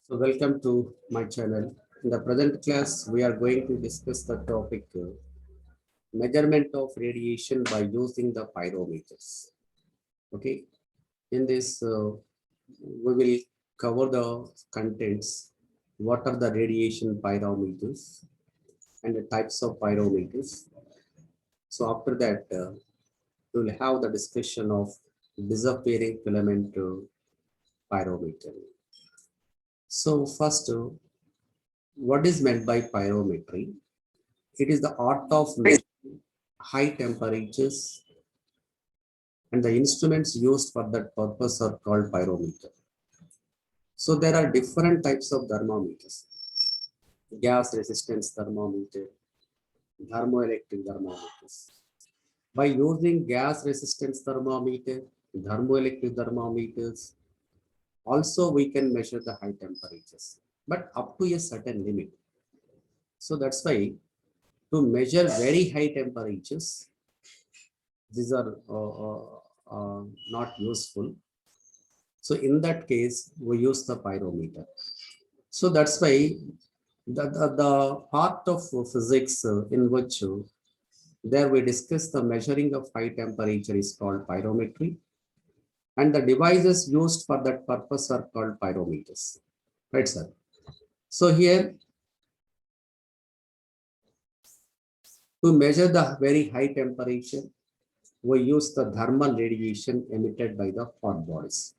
So welcome to my channel. In the present class, we are going to discuss the topic measurement of radiation by using the pyrometers. Okay, in this, we will cover the contents. What are the radiation pyrometers and the types of pyrometers? So after that, we will have the discussion of disappearing filament pyrometer. So first, what is meant by pyrometry? It is the art of measuring high temperatures, and the instruments used for that purpose are called pyrometer. So there are different types of thermometers: gas resistance thermometer, thermoelectric thermometers. By using gas resistance thermometer, thermoelectric thermometers, also we can measure the high temperatures, but up to a certain limit. So that's why to measure very high temperatures, these are not useful. So in that case, we use the pyrometer. So that's why the part of physics in which there we discuss the measuring of high temperature is called pyrometry, and the devices used for that purpose are called pyrometers. Right, sir? So here, to measure the very high temperature, we use the thermal radiation emitted by the hot bodies.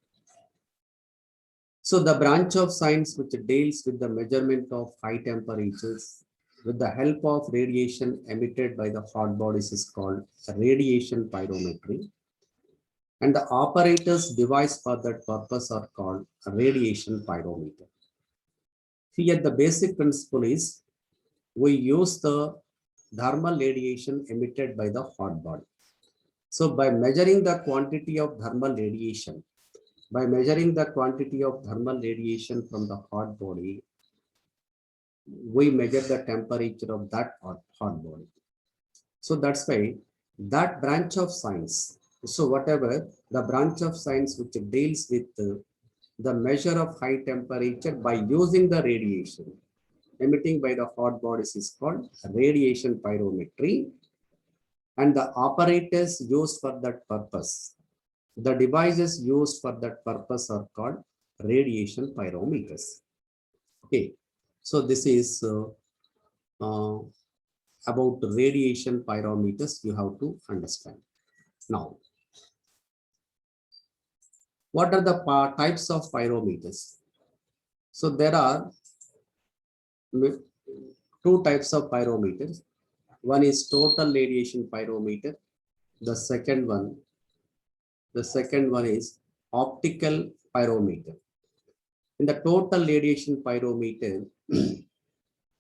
So the branch of science which deals with the measurement of high temperatures with the help of radiation emitted by the hot bodies is called radiation pyrometry. And the operators devised for that purpose are called radiation pyrometer. Here the basic principle is we use the thermal radiation emitted by the hot body. So by measuring the quantity of thermal radiation, from the hot body, we measure the temperature of that hot body. So that's why that branch of science, so whatever the branch of science which deals with the measure of high temperature by using the radiation emitting by the hot bodies is called radiation pyrometry, and the operators used for that purpose, the devices used for that purpose are called radiation pyrometers. Okay, so this is about radiation pyrometers you have to understand. Now, what are the types of pyrometers? So there are two types of pyrometers. One is total radiation pyrometer. The second one is optical pyrometer. In the total radiation pyrometer,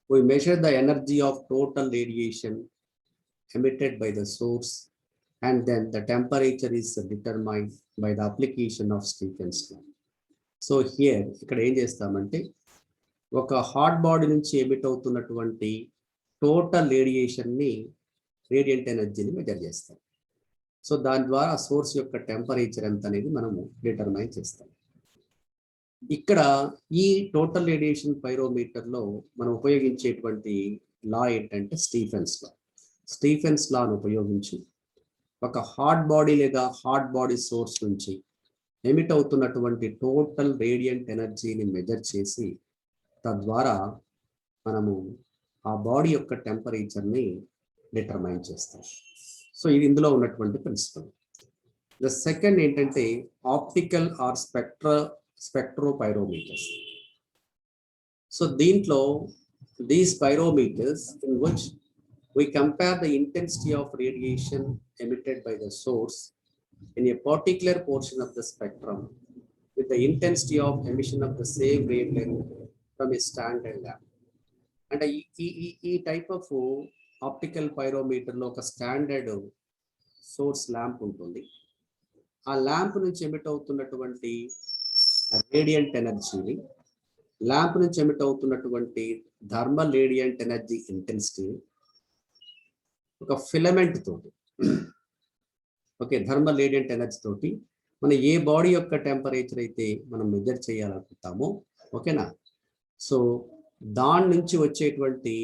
we measure the energy of total radiation emitted by the source, and then the temperature is determined by the application of Stephen's law. So here ఇక్కడ ఏం చేస్తామంటే ఒక hot body నుంచి emit అవుతున్నటువంటి total రేడియేషన్ని radiant ఎనర్జీని measure చేస్తాం. So దాని ద్వారా సోర్స్ యొక్క టెంపరేచర్ ఎంత అనేది మనము డిటర్మైన్ చేస్తాం. ఇక్కడ ఈ టోటల్ రేడియేషన్ పైరోమీటర్లో మనం ఉపయోగించేటువంటి లా ఏంటంటే స్టీఫెన్స్ లాను ఉపయోగించి ఒక హాట్ బాడీ లేదా హాట్ బాడీ సోర్స్ నుంచి ఎమిట్ అవుతున్నటువంటి టోటల్ రేడియంట్ ఎనర్జీని మెజర్ చేసి తద్వారా మనము ఆ బాడీ యొక్క టెంపరేచర్ని డిటర్మైన్ చేస్తాం. సో ఇది ఇందులో ఉన్నటువంటి ప్రిన్సిపల్. ద సెకండ్ ఏంటంటే ఆప్టికల్ ఆర్ spectropyrometers. So దీంట్లో these pyrometers in which we compare the intensity of radiation emitted by the source in a particular portion of the spectrum with the intensity of emission of the same wavelength from a standard lamp. And ఈ type of optical pyrometer లో ఒక standard source lamp ఉంటుంది. ఆ lamp నుంచి emit అవుతున్నటువంటి radiant ఎనర్జీని, lamp నుంచి emit అవుతున్నటువంటి థర్మల్ రేడియంట్ ఎనర్జీ ఇంటెన్సిటీ ఒక ఫిలమెంట్ తోటి, ఓకే, థర్మల్ రేడియంట్ ఎనర్జీ తోటి మనం ఏ బాడీ యొక్క టెంపరేచర్ అయితే మనం మెజర్ చేయాలనుకుంటామో, ఓకేనా, సో దాని నుంచి వచ్చేటువంటి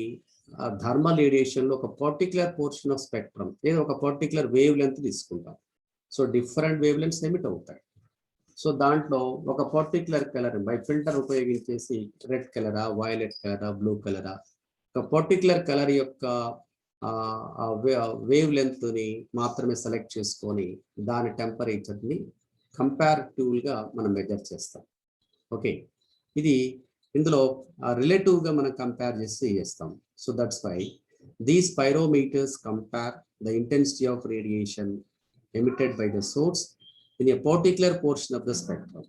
థర్మల్ రేడియేషన్లో ఒక పర్టికులర్ పోర్షన్ ఆఫ్ స్పెక్ట్రమ్ లేదా ఒక పర్టికులర్ వేవ్ లెంత్ తీసుకుంటాం. So different wavelengths emit అవుతాయి. సో దాంట్లో ఒక పర్టికులర్ కలర్ బై ఫిల్టర్ ఉపయోగించేసి రెడ్ కలరా, వైలెట్ కలరా, బ్లూ కలరా, ఒక పర్టికులర్ కలర్ యొక్క వేవ్ లెంత్ని మాత్రమే సెలెక్ట్ చేసుకొని దాని టెంపరేచర్ని కంపారిటివ్గా మనం మెజర్ చేస్తాం. ఓకే, ఇది ఇందులో రిలేటివ్గా మనం కంపేర్ చేసి చేస్తాం. So that's why these pyrometers compare the intensity of radiation emitted by the source in a particular portion of the spectrum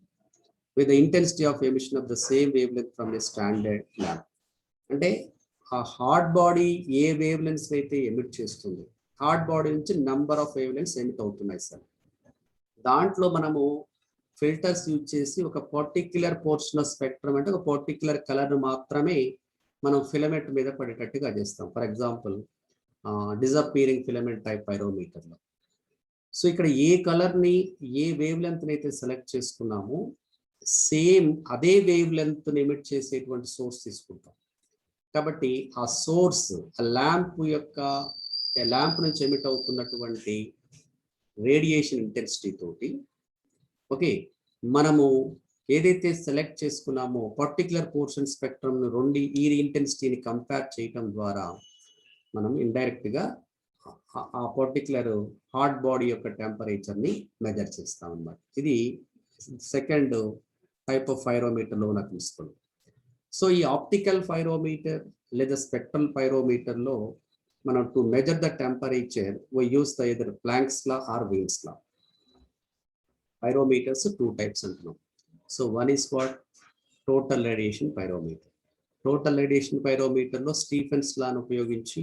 with the intensity of emission of the same wavelength from a standard lamp. అంటే ఆ hard body ఏ wave lengths అయితే emit చేస్తుంది, hard body నుంచి number of wave lengths emit అవుతున్నాయి sir. దాంట్లో మనము filters use చేసి ఒక పర్టిక్యులర్ పోర్షన్ ఆఫ్ స్పెక్ట్రమ్ అంటే ఒక పర్టిక్యులర్ కలర్ మాత్రమే మనం ఫిలమెంట్ మీద పడేటట్టుగా చేస్తాం. For example disappearing filament type పైరోమీటర్లో. సో ఇక్కడ ఏ కలర్ని ఏ వేవ్ లెంత్ని అయితే సెలెక్ట్ చేసుకున్నామో సేమ్ అదే వేవ్ లెంత్ని ఎమిట్ చేసేటువంటి సోర్స్ తీసుకుంటాం. కాబట్టి ఆ సోర్స్ ఆ ల్యాంప్ నుంచి ఎమిట్ అవుతున్నటువంటి రేడియేషన్ ఇంటెన్సిటీ తోటి ఓకే మనము ఏదైతే సెలెక్ట్ చేసుకున్నామో పర్టికులర్ పోర్షన్ స్పెక్ట్రమ్ రెండు ఈ ఇంటెన్సిటీని కంపేర్ చేయడం ద్వారా మనం ఇండైరెక్ట్గా ఆ పర్టికులర్ హార్ట్ బాడీ యొక్క టెంపరేచర్ని మెజర్ చేస్తాం అన్నమాట. ఇది సెకండ్ టైప్ ఆఫ్ పైరోమీటర్లో నాకు ఇస్తుంది. సో ఈ ఆప్టికల్ పైరోమీటర్ లేదా స్పెక్ట్రల్ పైరోమీటర్లో మనం to measure the temperature we use the either Planck's law or Wien's law. Pyrometers two types అంటున్నాం. So one is what total radiation pyrometer. Total radiation పైరోమీటర్లో Stefan's లాను ఉపయోగించి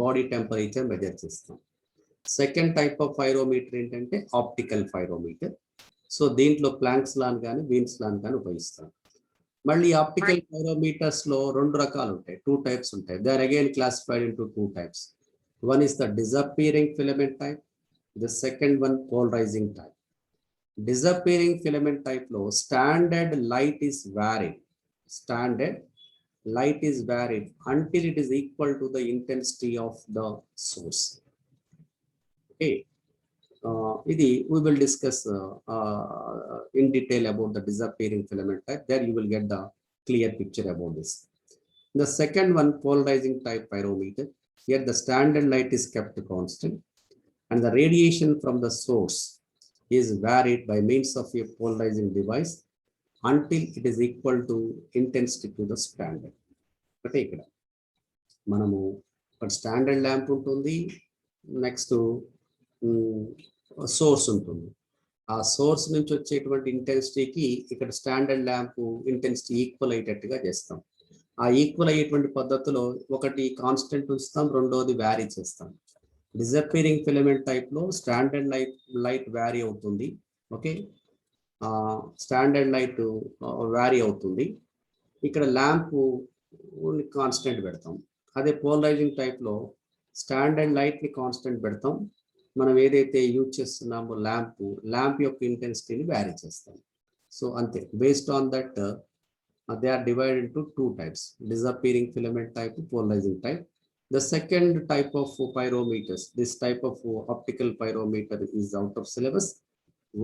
body temperature measure చేస్తాం. Second type of pyrometer ఏంటంటే optical pyrometer. So దీంట్లో Planck's లాన్ కానీ Wien's లాన్ కానీ ఉపయోగిస్తాం. మళ్ళీ ఆప్టికల్ పైరోమీటర్స్ లో రెండు రకాలు ఉంటాయి, టూ టైప్స్ ఉంటాయి. They are again classified into two types. One is the disappearing filament type, the second one polarizing type. Disappearing filament type లో standard light is varied. Standard light is varied until it is equal to the intensity of the source. Okay, we will discuss in detail about the disappearing filament type. There you will get the clear picture about this. The second one, polarizing type pyrometer. Here the standard light is kept constant and the radiation from the source is varied by means of a polarizing device until it is equal to intensity to the standard. అంటే ఇక్కడ మనము ఒక standard lamp ఉంటుంది, next source ఉంటుంది. ఆ source నుంచి వచ్చేటువంటి ఇంటెన్సిటీకి ఇక్కడ స్టాండర్డ్ ల్యాంప్ ఇంటెన్సిటీ ఈక్వల్ అయ్యేటట్టుగా చేస్తాం. ఆ ఈక్వల్ అయ్యేటువంటి పద్ధతిలో ఒకటి కాన్స్టెంట్ ఉంచుతాం, రెండోది వ్యారీ చేస్తాం. డిసప్పీరింగ్ ఫిలమెంట్ టైప్లో స్టాండర్డ్ లైట్ వ్యారీ అవుతుంది. ఓకే, స్టాండర్డ్ లైట్ వ్యారీ అవుతుంది. ఇక్కడ ల్యాంప్ కాన్స్టెంట్ పెడతాం. అదే పోలరైజింగ్ టైప్లో స్టాండర్డ్ లైట్ని కాన్స్టెంట్ పెడతాం. మనం ఏదైతే యూజ్ చేస్తున్నామో ల్యాంప్ యొక్క ఇంటెన్సిటీని వ్యారీ చేస్తాం. సో అంతే, based on that they are divided into two types, disappearing filament type, polarizing type. The second type of pyrometers, this type of optical pyrometer is out of syllabus.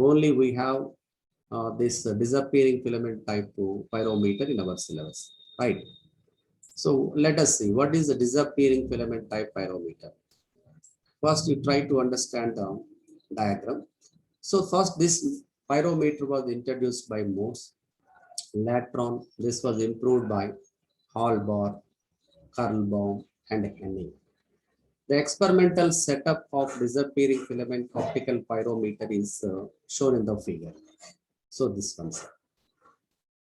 Only we have this disappearing filament type pyrometer in our syllabus, right? So let us see what is the disappearing filament type pyrometer. First, you try to understand the diagram. So first, this pyrometer was introduced by Morse. Later on, this was improved by Hallbar, Karlbaum, and Henning. The experimental setup of disappearing filament optical pyrometer is shown in the figure. So this one,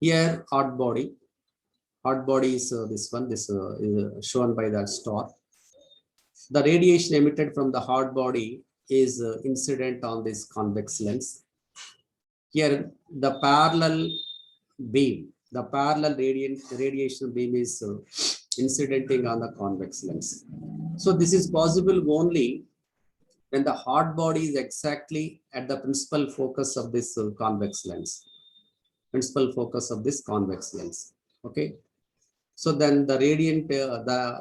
here hot body is this one. This is shown by the star. The radiation emitted from the hot body is incident on this convex lens. Here the parallel beam, the parallel radiation beam is incidenting on the convex lens. So this is possible only when the hot body is exactly at the principal focus of this convex lens. Principal focus of this convex lens. Okay. So then the radiant,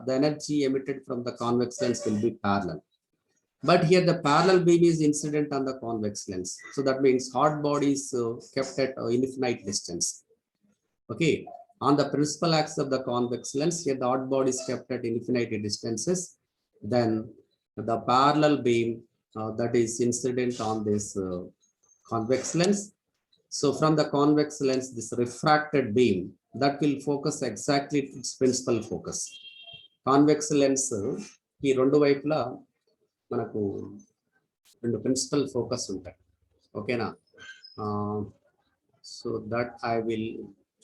the energy emitted from the convex lens will be parallel. But here the parallel beam is incident on the convex lens. So that means hot body is kept at infinite distance. Okay. On the principal axis of the convex lens, here the hot body is kept at infinite distances. Then the parallel beam that is incident on this convex lens. So from the convex lens, this refracted beam that will focus exactly its principal focus. Convex lens ఈ రెండు వైపులా మనకు రెండు principal focus ఉంటాయి. ఓకేనా? So that I will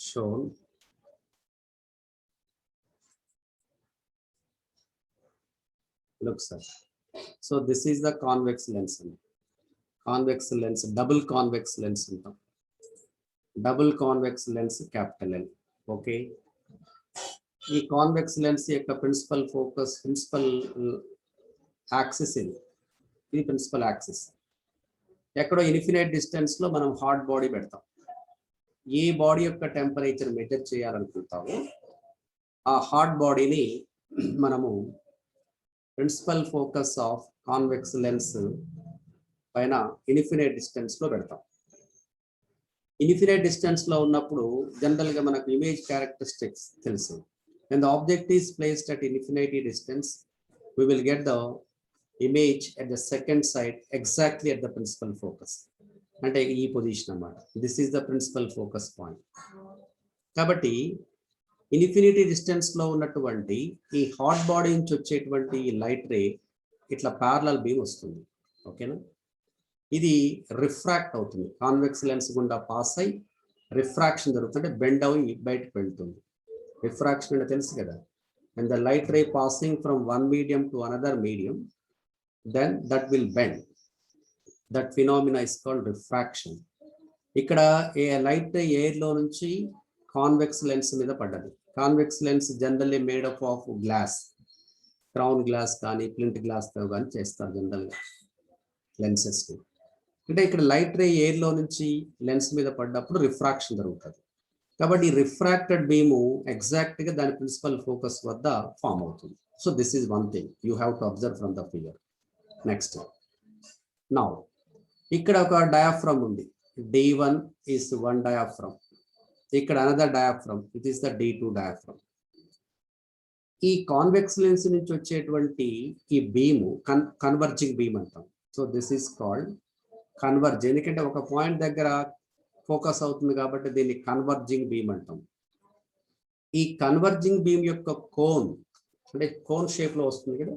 show. Look, sir. So this is the convex lens. Convex lens, double convex lens. Double convex lens, capital L. Okay. ఈ convex lens యొక్క principal focus, principal axis ఇది principal axis. ఎక్కడో infinite distance లో మనం hot body పెడతాం. ఏ body యొక్క temperature measure చేయాలనుకుంటామో ఆ హాట్ బాడీని మనము principal focus of convex lens పైన ఇన్ఫినైట్ డిస్టెన్స్ లో పెడతాం. ఇన్ఫినైట్ డిస్టెన్స్ లో ఉన్నప్పుడు జనరల్ గా మనకు ఇమేజ్ క్యారెక్టరిస్టిక్స్ తెలుసు. When the object is placed at infinity distance, we will get the image at the second side exactly at the principal focus. అంటే ఈ పొజిషన్ అన్నమాట. This is the principal focus point. కాబట్టి infinity distance లో ఉన్నటువంటి ఈ hot body నుంచి వచ్చేటువంటి light ray ఇట్లా ప్యారలల్ బీమ్ వస్తుంది. ఓకేనా? ఇది రిఫ్రాక్ట్ అవుతుంది. కాన్వెక్స్ లెన్స్ గుండా పాస్ అయి రిఫ్రాక్షన్ జరుగుతుంటే బెండ్ అవి బయటకు వెళ్తుంది. Refraction అంటే తెలుసు కదా. And the light ray passing from one medium to another medium, then that will bend. That phenomena is called refraction. ఇక్కడ ఏ లైట్ రే ఎయిర్ లో నుంచి కాన్వెక్స్ లెన్స్ మీద పడ్డది. Convex lens generally made up of glass, crown glass కానీ plinth glass తో కానీ చేస్తారు general గా లెన్సెస్. అంటే ఇక్కడ లైట్ రే ఎయిర్ లో నుంచి లెన్స్ మీద పడ్డప్పుడు రిఫ్రాక్షన్ జరుగుతుంది. కాబట్టి రిఫ్రాక్టెడ్ బీము ఎగ్జాక్ట్ గా దాని ప్రిన్సిపల్ ఫోకస్ వద్ద ఫామ్ అవుతుంది. So this is one thing you have to observe from the figure. Next, now ఇక్కడ ఒక డయాఫ్రమ్ ఉంది. D1 is one diaphragm. ఇక్కడ another diaphragm, it is the D2 diaphragm. ఈ convex lens నుంచి వచ్చేటువంటి ఈ బీము కన్వర్జింగ్ బీమ్ అంటాం. So this is called converge. ఎందుకంటే ఒక పాయింట్ దగ్గర ఫోకస్ అవుతుంది కాబట్టి దీన్ని కన్వర్జింగ్ బీమ్ అంటాం. ఈ కన్వర్జింగ్ బీమ్ యొక్క కోన్ అంటే కోన్ షేప్ లో వస్తుంది కదా,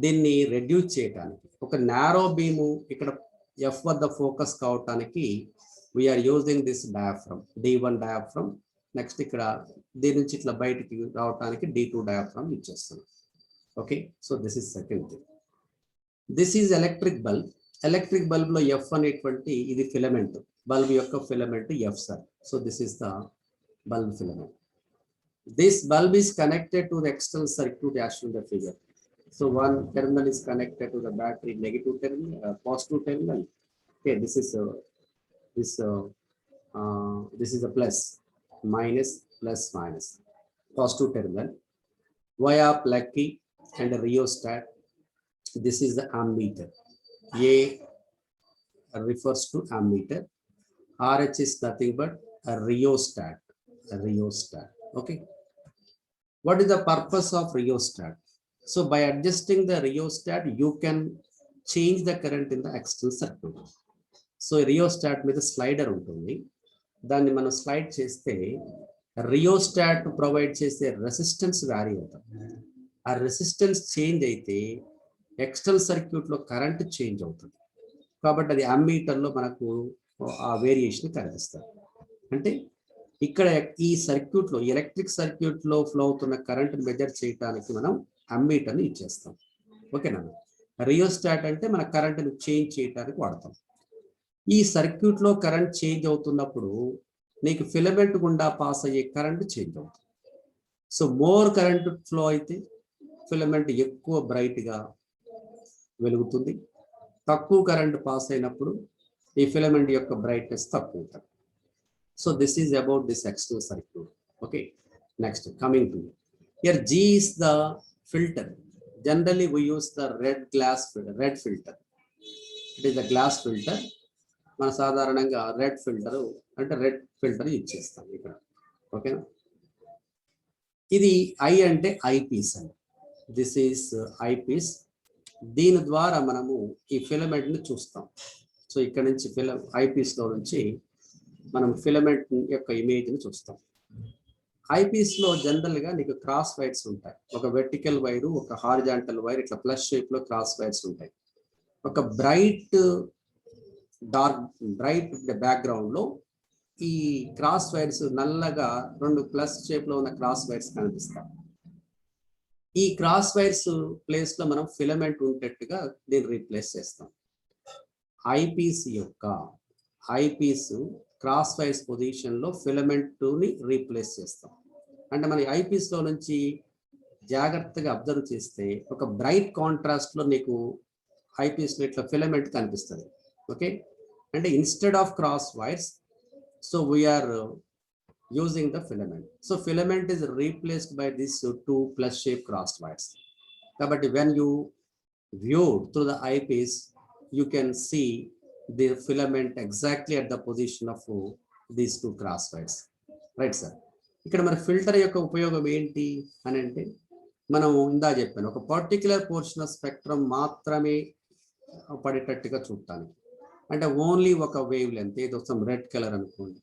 దీన్ని రెడ్యూస్ చేయడానికి ఒక నారో బీము ఇక్కడ ఎఫ్ వద్ద ఫోకస్ కావటానికి we're using this diaphragm, D1 diaphragm. Next ఇక్కడ దీని నుంచి ఇట్లా బయటికి రావడానికి D2 డయాఫ్రమ్ ఇచ్చేస్తున్నాం. Okay, so this is second thing. This is electric bulb. Electric bulb లో ఎఫ్ అనేటువంటి ఇది ఫిలమెంట్, బల్బ్ యొక్క filament F sir. So this is the bulb filament. This bulb is connected to the external circuit as in the figure. So one terminal is connected to the battery negative terminal, positive terminal. Okay, this is a plus minus plus minus positive terminal via plug key and a rheostat. This is the ammeter. A refers to ammeter. RH is nothing but a rheostat. Okay, what is the purpose of rheostat? So by adjusting the rheostat, you can change the current in the external circuit. So rheostat మీద slider ఉంటుంది, దాన్ని మనం slide చేస్తే rheostat provide చేసే resistance vary అవుతుంది. ఆ resistance change అయితే external circuit లో కరెంట్ చేంజ్ అవుతుంది. కాబట్టి అది అమ్మీటర్ లో మనకు ఆ వేరియేషన్ కనిపిస్తుంది. అంటే ఇక్కడ ఈ సర్క్యూట్ లో ఎలక్ట్రిక్ సర్క్యూట్ లో ఫ్లో అవుతున్న కరెంట్ మెజర్ చేయడానికి మనం అమ్మీటర్ని ఇచ్చేస్తాం. ఓకేనా? రియోస్టాట్ అంటే మన కరెంట్ని చేంజ్ చేయడానికి వాడతాం. ఈ సర్క్యూట్ లో కరెంట్ చేంజ్ అవుతున్నప్పుడు నీకు ఫిలమెంట్ గుండా పాస్ అయ్యే కరెంట్ చేంజ్ అవుతుంది. సో మోర్ కరెంట్ ఫ్లో అయితే ఫిలమెంట్ ఎక్కువ బ్రైట్ గా వెలుగుతుంది. తక్కువ కరెంట్ పాస్ అయినప్పుడు ఈ ఫిలమెంట్ యొక్క బ్రైట్నెస్ తక్కువ ఉంటుంది. So this is about this external circuit. Okay, Next, coming to here, G is the filter. Generally, we use the red filter. It is the glass filter. మన సాధారణంగా red filter అంటే red filter use చేస్తాం ఇక్కడ. ఓకేనా? ఇది I అంటే eyepiece అండి. This is eyepiece. దీని ద్వారా మనము ఈ ఫిలమెంట్ ని చూస్తాం. సో ఇక్కడ నుంచి ఐపీస్ లో నుంచి మనం ఫిలమెంట్ యొక్క ఇమేజ్ ని చూస్తాం. ఐపీస్ లో జనరల్ గా నీకు క్రాస్ వైర్స్ ఉంటాయి. ఒక వెర్టికల్ వైరు, ఒక హారిజాంటల్ వైర్, ఇట్లా ప్లస్ షేప్ లో క్రాస్ వైర్స్ ఉంటాయి. ఒక బ్రైట్ బ్యాక్గ్రౌండ్ లో ఈ క్రాస్ వైర్స్ నల్లగా రెండు ప్లస్ షేప్ లో ఉన్న క్రాస్ వైర్స్ కనిపిస్తాయి. ఈ క్రాస్ వైర్స్ ప్లేస్ లో మనం ఫిలమెంట్ ఉండేట్టుగా దీన్ని రీప్లేస్ చేస్తాం. ఐపీస్ క్రాస్ వైర్స్ పొజిషన్ లో ఫిలమెంట్ ని రీప్లేస్ చేస్తాం. అంటే మన ఐపీస్ లో నుంచి జాగ్రత్తగా అబ్జర్వ్ చేస్తే ఒక బ్రైట్ కాంట్రాస్ట్ లో నీకు ఐపీస్ లో ఇట్లా ఫిలమెంట్ కనిపిస్తుంది. ఓకే, అంటే instead of cross wires, so we are using the filament. So filament is replaced by these two plus shape crossed wires. But when you view through the eyepiece, you can see the filament exactly at the position of these two cross wires. Right, sir? ఇక్కడ మన filter యొక్క ఉపయోగం ఏంటి అని అంటే, మనం ఇందా చెప్పాను, ఒక పర్టిక్యులర్ పోర్షన్ ఆఫ్ స్పెక్ట్రమ్ మాత్రమే పడేటట్టుగా చూడటానికి. అంటే ఓన్లీ ఒక వేవ్ లెంత్, ఏదో సమ్ రెడ్ కలర్ అనుకోండి,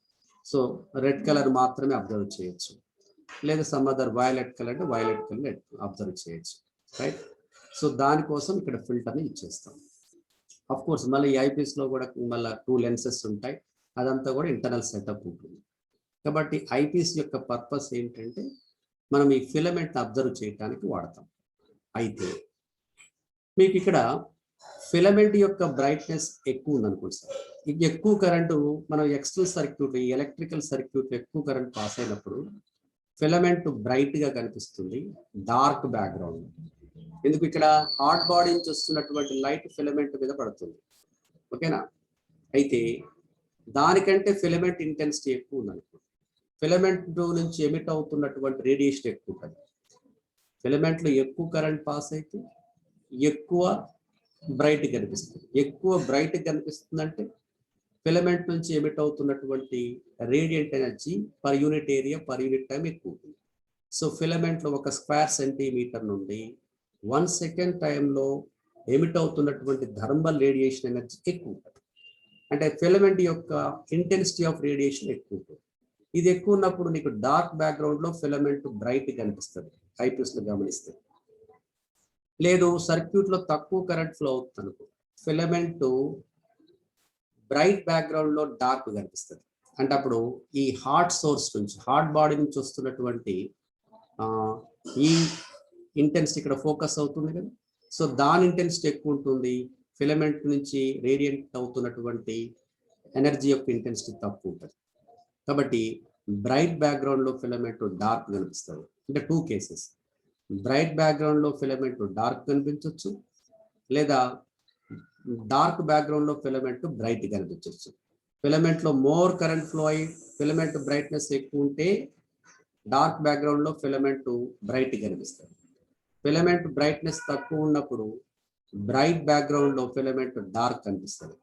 సో రెడ్ కలర్ మాత్రమే అబ్జర్వ్ చేయొచ్చు. లేదా సమ్ అదర్ వైలెట్ కలర్ అంటే వైలెట్ కలర్ అబ్జర్వ్ చేయొచ్చు. రైట్? సో దానికోసం ఇక్కడ ఫిల్టర్ని ఇచ్చేస్తాం. అఫ్ కోర్స్ మళ్ళీ ఈ ఐపీఎస్ లో కూడా మళ్ళీ 2 లెన్సెస్ ఉంటాయి. అదంతా కూడా ఇంటర్నల్ సెటప్ ఉంటుంది. కాబట్టి ఐపీఎస్ యొక్క పర్పస్ ఏంటంటే మనం ఈ ఫిలమెంట్ అబ్జర్వ్ చేయడానికి వాడతాం. అయితే మీకు ఇక్కడ ఫిలమెంట్ యొక్క బ్రైట్నెస్ ఎక్కువ ఉందనుకోండి సార్, ఎక్కువ కరెంటు మనం ఎక్స్టర్నల్ సర్క్యూట్, ఈ ఎలక్ట్రికల్ సర్క్యూట్ ఎక్కువ కరెంట్ పాస్ అయినప్పుడు ఫిలమెంట్ బ్రైట్ గా కనిపిస్తుంది డార్క్ బ్యాక్గ్రౌండ్. ఎందుకు? ఇక్కడ హాట్ బాడీ నుంచి వస్తున్నటువంటి లైట్ ఫిలమెంట్ మీద పడుతుంది. ఓకేనా? అయితే దానికంటే ఫిలమెంట్ ఇంటెన్సిటీ ఎక్కువ ఉందనుకో, ఫిలమెంట్ నుంచి ఎమిట్ అవుతున్నటువంటి రేడియేషన్ ఎక్కువ ఉంటుంది. ఫిలమెంట్ లో ఎక్కువ కరెంట్ పాస్ అయితే ఎక్కువ బ్రైట్ కనిపిస్తుంది. ఎక్కువ బ్రైట్ కనిపిస్తుంది అంటే ఫిలమెంట్ నుంచి ఎమిట్ అవుతున్నటువంటి radiant energy per unit area per unit time ఎక్కువ ఉంటుంది. సో ఫిలమెంట్ లో ఒక స్క్వేర్ సెంటీమీటర్ నుండి 1 సెకండ్ టైంలో ఎమిట్ అవుతున్నటువంటి థర్మల్ రేడియేషన్ ఎనర్జీ ఎక్కువ ఉంటుంది. అంటే ఫిలమెంట్ యొక్క ఇంటెన్సిటీ ఆఫ్ రేడియేషన్ ఎక్కువ ఉంటుంది. ఇది ఎక్కువ ఉన్నప్పుడు నీకు డార్క్ బ్యాక్గ్రౌండ్ లో ఫిలమెంట్ బ్రైట్ కనిపిస్తుంది ఐపీఎస్ లో గమనిస్తే. లేదు సర్క్యూట్ లో తక్కువ కరెంట్ ఫ్లో అవుతుంది, ఫిలమెంట్ బ్రైట్ బ్యాక్గ్రౌండ్ లో డార్క్ కనిపిస్తుంది. అంటే అప్పుడు ఈ హాట్ సోర్స్ నుంచి, హాట్ బాడీ నుంచి వస్తున్నటువంటి ఈ ఇంటెన్సిటీ ఇక్కడ ఫోకస్ అవుతుంది కదా, సో దాని ఇంటెన్సిటీ ఎక్కువ ఉంటుంది. ఫిలమెంట్ నుంచి రేడియంట్ అవుతున్నటువంటి ఎనర్జీ యొక్క ఇంటెన్సిటీ తక్కువ ఉంటుంది. కాబట్టి బ్రైట్ బ్యాక్గ్రౌండ్ లో ఫిలమెంట్ డార్క్ కనిపిస్తుంది. అంటే 2 కేసెస్, బ్రైట్ బ్యాక్గ్రౌండ్ లో ఫిలమెంట్ డార్క్ కనిపించవచ్చు, లేదా డార్క్ బ్యాక్గ్రౌండ్ లో ఫిలమెంట్ బ్రైట్ కనిపించవచ్చు. ఫిలమెంట్ లో మోర్ కరెంట్ ఫ్లో అయ్యి ఫిలమెంట్ బ్రైట్నెస్ ఎక్కువ ఉంటే డార్క్ బ్యాక్గ్రౌండ్ లో ఫిలమెంట్ బ్రైట్ కనిపిస్తుంది. ఫిలమెంట్ బ్రైట్నెస్ తక్కువ ఉన్నప్పుడు బ్రైట్ బ్యాక్గ్రౌండ్ లో ఫిలమెంట్ డార్క్ కనిపిస్తుంది.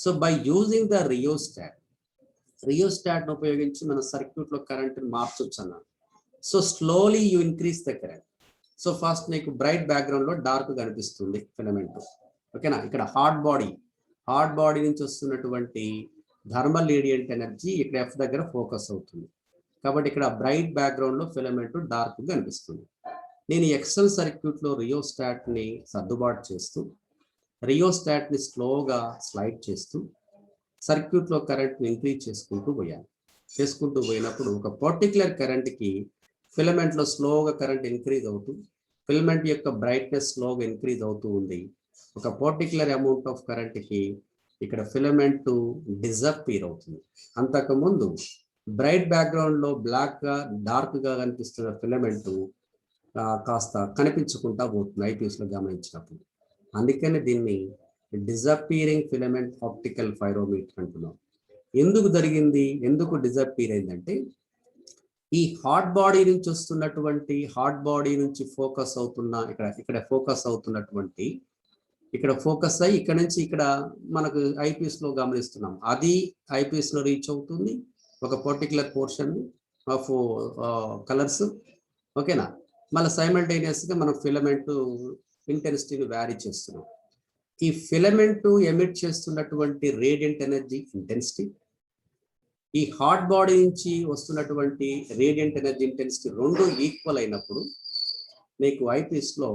So by using the rheostat ఉపయోగించి మన సర్క్యూట్ లో కరెంట్ మార్చొచ్చు అన్నాను. So slowly you increase the current. So first నీకు బ్రైట్ బ్యాక్గ్రౌండ్ లో డార్క్ కనిపిస్తుంది ఫిలమెంట్. ఓకేనా? ఇక్కడ హాట్ బాడీ నుంచి వస్తున్నటువంటి థర్మల్ రేడియంట్ ఎనర్జీ ఇక్కడ ఎఫ్ దగ్గర ఫోకస్ అవుతుంది. కాబట్టి ఇక్కడ బ్రైట్ బ్యాక్గ్రౌండ్ లో ఫిలమెంట్ డార్క్ కనిపిస్తుంది. నేను ఎక్స్టర్నల్ సర్క్యూట్ లో రియోస్టాట్ ని సర్దుబాటు చేస్తూ, రియోస్టాట్ ని స్లోగా స్లైడ్ చేస్తూ సర్క్యూట్ లో కరెంట్ ని ఇంక్రీజ్ చేసుకుంటూ పోయినప్పుడు ఒక పర్టికులర్ కరెంట్ కి ఫిలమెంట్ లో స్లోగా కరెంట్ ఇంక్రీజ్ అవుతూ, ఫిలమెంట్ యొక్క బ్రైట్నెస్ స్లోగా ఇంక్రీజ్ అవుతూ ఉంది. ఒక పర్టికులర్ అమౌంట్ ఆఫ్ కరెంట్ కి ఇక్కడ ఫిలమెంట్ డిజప్పీర్ అవుతుంది. అంతకుముందు బ్రైట్ బ్యాక్గ్రౌండ్ లో బ్లాక్ గా డార్క్ గా కనిపిస్తున్న ఫిలమెంట్ కాస్త కనిపించకుండా పోతుంది ఐపీఎస్ లో గమనించినప్పుడు. అందుకని దీన్ని డిజప్పీరింగ్ ఫిలమెంట్ ఆప్టికల్ పైరోమీటర్ అంటున్నాం. ఎందుకు జరిగింది, ఎందుకు డిజప్పీర్ అయిందంటే ఈ హాట్ బాడీ నుంచి వస్తున్నటువంటి హాట్ బాడీ నుంచి ఫోకస్ అవుతున్న ఇక్కడ ఫోకస్ అవుతున్నటువంటి ఇక్కడ ఫోకస్ అయ్యి ఇక్కడ నుంచి ఇక్కడ మనకు ఐపీఎస్ లో గమనిస్తున్నాం, అది ఐపీఎస్ లో రీచ్ అవుతుంది ఒక పర్టికులర్ పోర్షన్ ఆఫ్ కలర్స్. ఓకేనా, మళ్ళీ సైమల్టేనియస్ గా మనం ఫిలమెంట్ ఇంటెన్సిటీని వ్యారీ చేస్తున్నాం. ఈ ఫిలమెంట్ ఎమిట్ చేస్తున్నటువంటి రేడియంట్ ఎనర్జీ ఇంటెన్సిటీ, ఈ హాట్ బాడీ నుంచి వస్తున్నటువంటి రేడియంట్ ఎనర్జీ ఇంటెన్సిటీ రెండు ఈక్వల్ అయినప్పుడు మీకు ఐపీఎస్ లో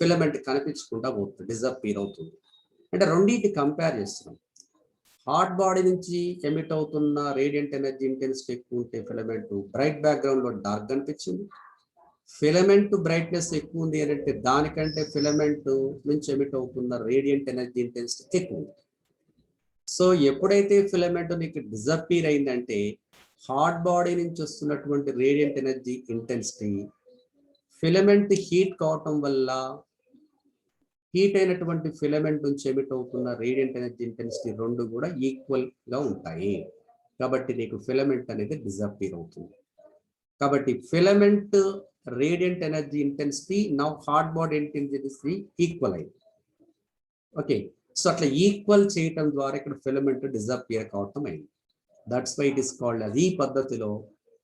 ఫిలమెంట్ కనిపించకుండా పోతుంది, డిజపీర్ అవుతుంది. అంటే రెండింటి కంపేర్ చేస్తున్నాం. హాట్ బాడీ నుంచి ఎమిట్ అవుతున్న రేడియంట్ ఎనర్జీ ఇంటెన్సిటీ ఎక్కువ ఉంటే ఫిలమెంట్ బ్రైట్ బ్యాక్గ్రౌండ్ లో డార్క్ కనిపించింది. ఫిలమెంట్ బ్రైట్నెస్ ఎక్కువ ఉంది అంటే దానికంటే ఫిలమెంట్ నుంచి ఎమిట్ అవుతున్న రేడియంట్ ఎనర్జీ ఇంటెన్సిటీ ఎక్కువ ఉంది. సో ఎప్పుడైతే ఫిలమెంట్ నీకు డిజపీర్ అయిందంటే హాట్ బాడీ నుంచి వస్తున్నటువంటి radiant energy intensity filament heat కావటం వల్ల హీట్ అయినటువంటి ఫిలమెంట్ నుంచి ఎమిట్ అవుతున్న రేడియంట్ ఎనర్జీ ఇంటెన్సిటీ రెండు కూడా ఈక్వల్ గా ఉంటాయి. కాబట్టి నీకు ఫిలమెంట్ అనేది డిజపీర్ అవుతుంది. కాబట్టి filament radiant energy intensity now hot body intensity equal అయింది. ఓకే, సో అట్లా ఈక్వల్ చేయటం ద్వారా ఇక్కడ ఫిలమెంట్ డిజపీర్ కావటం అయింది. That's why it is called అది. ఈ పద్ధతిలో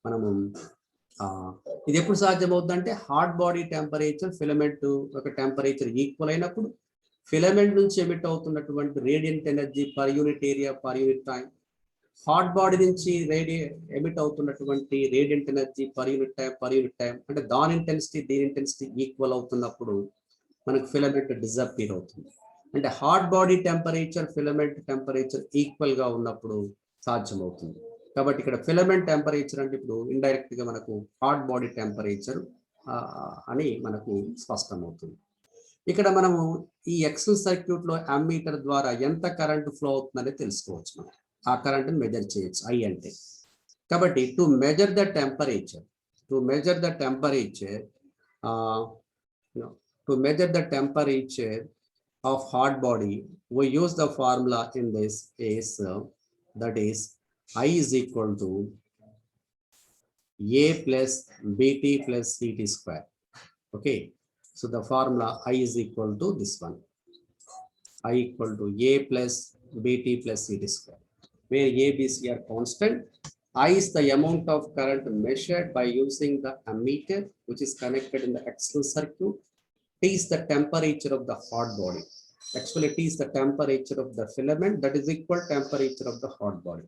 మనము ఇది ఎప్పుడు సాధ్యమవుతుంది అంటే హాట్ బాడీ టెంపరేచర్ ఫిలమెంట్ ఒక టెంపరేచర్ ఈక్వల్ అయినప్పుడు ఫిలమెంట్ నుంచి ఎమిట్ అవుతున్నటువంటి radiant energy per unit area per unit time, hot body నుంచి ఎమిట్ అవుతున్నటువంటి radiant energy per unit time అంటే దాని ఇంటెన్సిటీ దీని ఇంటెన్సిటీ ఈక్వల్ అవుతున్నప్పుడు మనకు ఫిలమెంట్ డిజపీర్ అవుతుంది. అంటే hot body temperature filament temperature equal గా ఉన్నప్పుడు సాధ్యమవుతుంది. కాబట్టి ఇక్కడ ఫిలమెంట్ టెంపరేచర్ అంటే ఇప్పుడు ఇండైరెక్ట్ గా మనకు హాట్ బాడీ టెంపరేచర్ అని మనకు స్పష్టమవుతుంది. ఇక్కడ మనము ఈ ఎక్సెల్ సర్క్యూట్ లో అమ్మీటర్ ద్వారా ఎంత కరెంట్ ఫ్లో అవుతుందనేది తెలుసుకోవచ్చు. మనం ఆ కరెంట్ని మెజర్ చేయొచ్చు ఐ అంటే. కాబట్టి to measure the temperature of hot body, we use the formula in this case, that is I is equal to A plus BT plus CT square. Okay, so the formula I is equal to this one, I equal to A plus BT plus CT square, where A, B, C are constant. I is the amount of current measured by using the ammeter which is connected in the external circuit. T is the temperature of the hot body. Actually, T is the temperature of the filament, that is equal temperature of the hot body.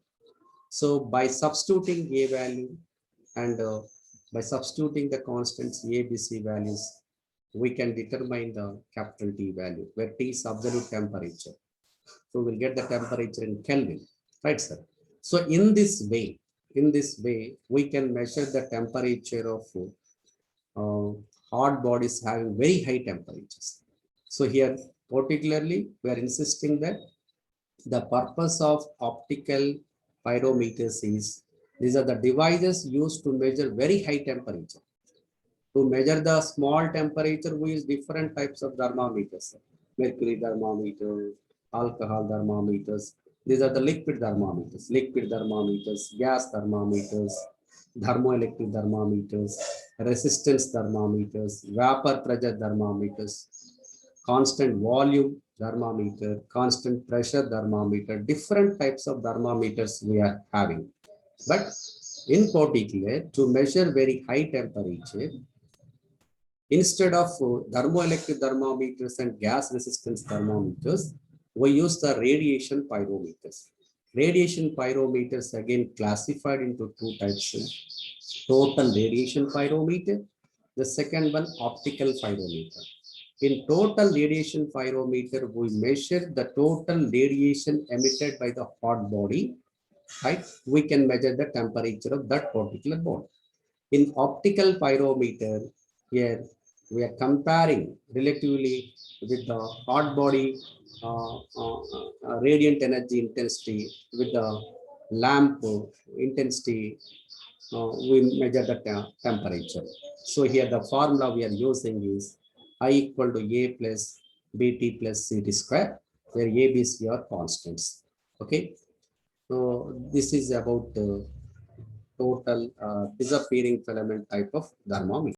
So by substituting A value and by substituting the constants A, B, C values, we can determine the capital T value, where T is absolute temperature. So we'll get the temperature in Kelvin, right, sir? So in this way, we can measure the temperature of hot bodies having very high temperatures. So here, particularly, we are insisting that the purpose of optical pyrometers is, these are the devices used to measure very high temperature. To measure the small temperature, we use different types of thermometers. Mercury thermometer, alcohol thermometers. These are the liquid thermometers, gas thermometers, thermoelectric thermometers, resistance thermometers, vapor pressure thermometers, constant volume thermometer, constant pressure thermometer, different types of thermometers we are having. But in particular, to measure very high temperature, instead of thermoelectric thermometers and gas resistance thermometers, we use the radiation pyrometers. Radiation pyrometers again classified into two types: total radiation pyrometer, the second one optical pyrometer. In total radiation pyrometer, we measure the total radiation emitted by the hot body, right? We can measure the temperature of that particular body. In optical pyrometer, here we are comparing relatively with the hot body radiant energy intensity with the lamp intensity. We measure the temperature. So here the formula we are using is I equal to A plus BT plus CT square, where A, B, C are constants. Okay, so this is about total disappearing filament type of thermometer.